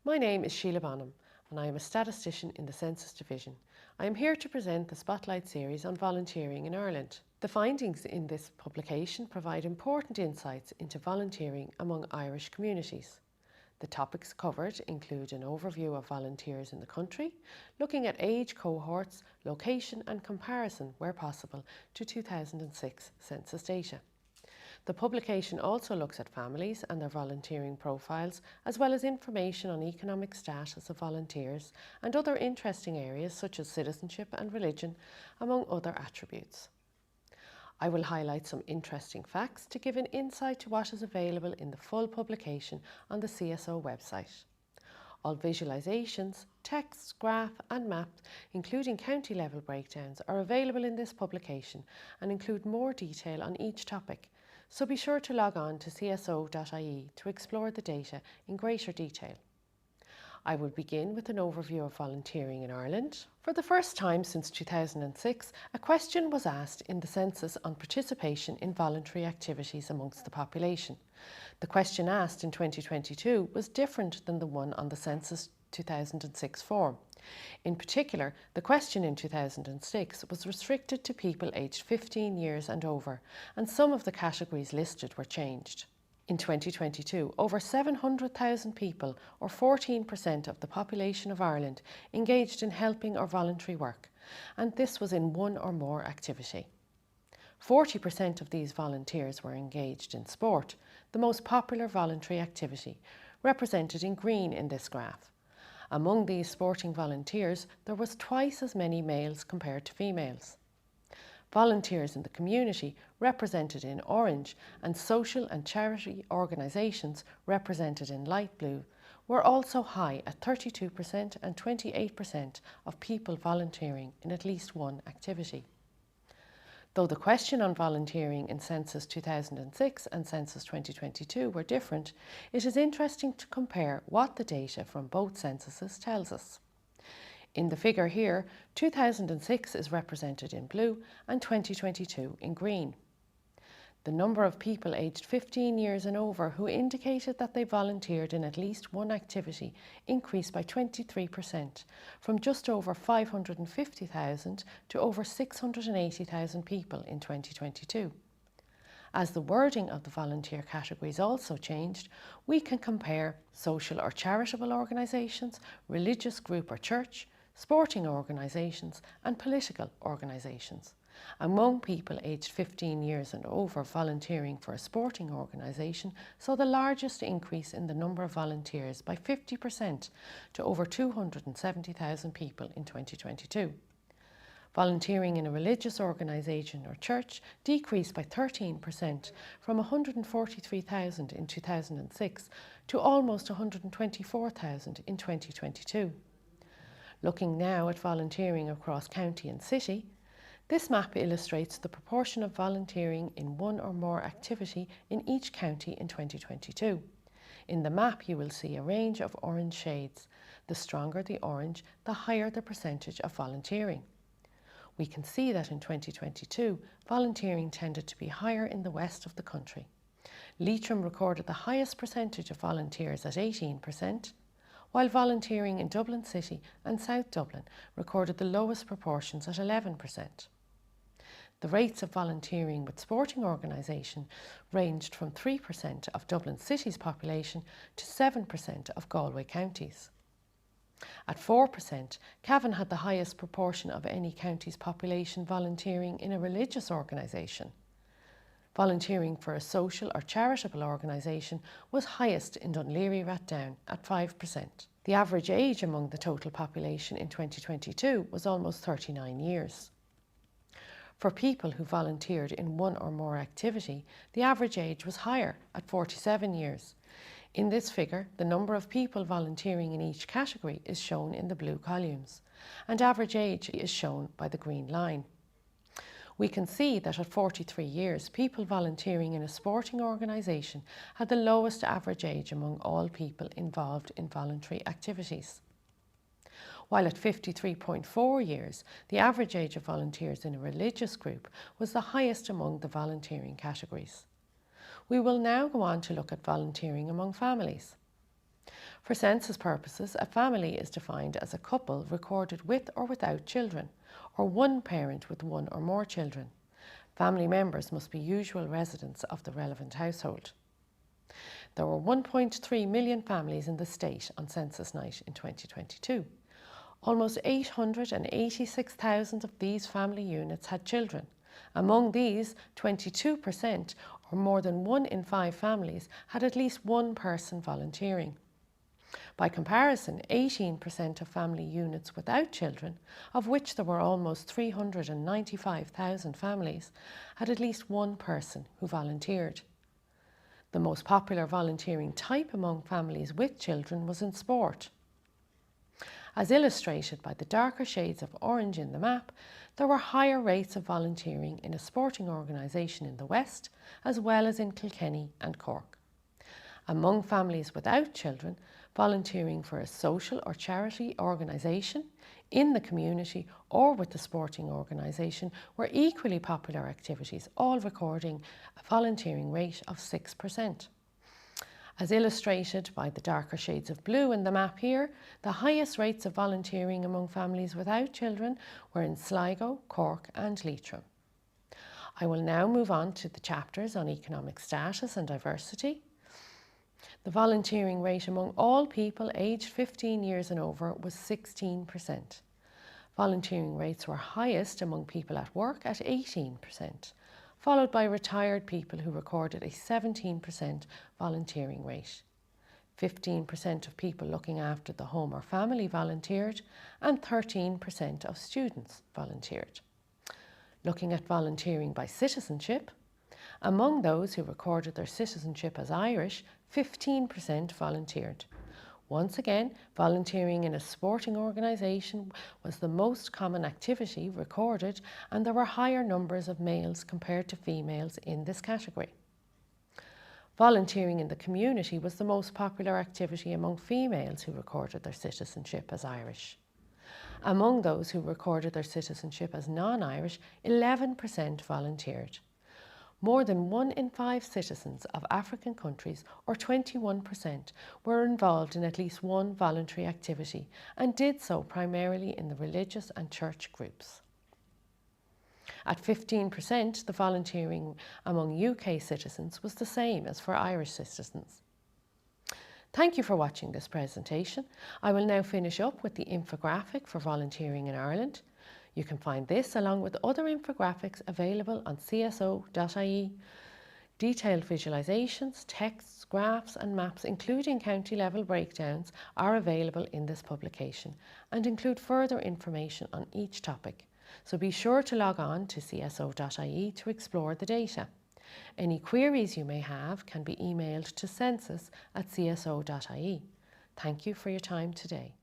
My name is Sheila Bonham and I am a statistician in the Census Division. I am here to present the Spotlight series on volunteering in Ireland. The findings in this publication provide important insights into volunteering among Irish communities. The topics covered include an overview of volunteers in the country, looking at age cohorts, location and comparison, where possible, to 2006 census data. The publication also looks at families and their volunteering profiles, as well as information on economic status of volunteers and other interesting areas such as citizenship and religion, among other attributes. I will highlight some interesting facts to give an insight to what is available in the full publication on the CSO website. All visualisations, texts, graph and maps, including county level breakdowns, are available in this publication and include more detail on each topic, so be sure to log on to cso.ie to explore the data in greater detail. I will begin with an overview of volunteering in Ireland. For the first time since 2006, a question was asked in the census on participation in voluntary activities amongst the population. The question asked in 2022 was different than the one on the census 2006 form. In particular, the question in 2006 was restricted to people aged 15 years and over, and some of the categories listed were changed. In 2022, over 700,000 people, or 14% of the population of Ireland, engaged in helping or voluntary work, and this was in one or more activity. 40% of these volunteers were engaged in sport, the most popular voluntary activity, represented in green in this graph. Among these sporting volunteers, there was twice as many males compared to females. Volunteers in the community, represented in orange, and social and charity organisations, represented in light blue, were also high at 32% and 28% of people volunteering in at least one activity. Though the question on volunteering in Census 2006 and Census 2022 were different, it is interesting to compare what the data from both censuses tells us. In the figure here, 2006 is represented in blue and 2022 in green. The number of people aged 15 years and over who indicated that they volunteered in at least one activity increased by 23%, from just over 550,000 to over 680,000 people in 2022. As the wording of the volunteer categories also changed, we can compare social or charitable organisations, religious group or church, sporting organisations and political organisations. Among people aged 15 years and over, volunteering for a sporting organisation saw the largest increase in the number of volunteers by 50% to over 270,000 people in 2022. Volunteering in a religious organisation or church decreased by 13%, from 143,000 in 2006 to almost 124,000 in 2022. Looking now at volunteering across county and city, this map illustrates the proportion of volunteering in one or more activity in each county in 2022. In the map you will see a range of orange shades. The stronger the orange, the higher the percentage of volunteering. We can see that in 2022, volunteering tended to be higher in the west of the country. Leitrim recorded the highest percentage of volunteers at 18%, while volunteering in Dublin City and South Dublin recorded the lowest proportions at 11%. The rates of volunteering with sporting organisation ranged from 3% of Dublin City's population to 7% of Galway counties. At 4%, Cavan had the highest proportion of any county's population volunteering in a religious organisation. Volunteering for a social or charitable organisation was highest in Dún Laoghaire-Rathdown at 5%. The average age among the total population in 2022 was almost 39 years. For people who volunteered in one or more activity, the average age was higher at 47 years. In this figure, the number of people volunteering in each category is shown in the blue columns, and average age is shown by the green line. We can see that at 43 years, people volunteering in a sporting organisation had the lowest average age among all people involved in voluntary activities. While at 53.4 years, the average age of volunteers in a religious group was the highest among the volunteering categories. We will now go on to look at volunteering among families. For census purposes, a family is defined as a couple recorded with or without children, or one parent with one or more children. Family members must be usual residents of the relevant household. There were 1.3 million families in the state on census night in 2022. Almost 886,000 of these family units had children. Among these, 22%, or more than 1 in 5 families, had at least one person volunteering. By comparison, 18% of family units without children, of which there were almost 395,000 families, had at least one person who volunteered. The most popular volunteering type among families with children was in sport. As illustrated by the darker shades of orange in the map, there were higher rates of volunteering in a sporting organisation in the west, as well as in Kilkenny and Cork. Among families without children, volunteering for a social or charity organisation, in the community or with the sporting organisation were equally popular activities, all recording a volunteering rate of 6%. As illustrated by the darker shades of blue in the map here, the highest rates of volunteering among families without children were in Sligo, Cork and Leitrim. I will now move on to the chapters on economic status and diversity. The volunteering rate among all people aged 15 years and over was 16%. Volunteering rates were highest among people at work at 18%, followed by retired people who recorded a 17% volunteering rate. 15% of people looking after the home or family volunteered, and 13% of students volunteered. Looking at volunteering by citizenship, among those who recorded their citizenship as Irish, 15% volunteered. Once again, volunteering in a sporting organisation was the most common activity recorded, and there were higher numbers of males compared to females in this category. Volunteering in the community was the most popular activity among females who recorded their citizenship as Irish. Among those who recorded their citizenship as non-Irish, 11% volunteered. More than 1 in 5 citizens of African countries, or 21%, were involved in at least one voluntary activity and did so primarily in the religious and church groups. At 15%, the volunteering among UK citizens was the same as for Irish citizens. Thank you for watching this presentation. I will now finish up with the infographic for volunteering in Ireland. You can find this along with other infographics available on CSO.ie. Detailed visualisations, texts, graphs and maps, including county level breakdowns, are available in this publication and include further information on each topic. So be sure to log on to CSO.ie to explore the data. Any queries you may have can be emailed to census@cso.ie. Thank you for your time today.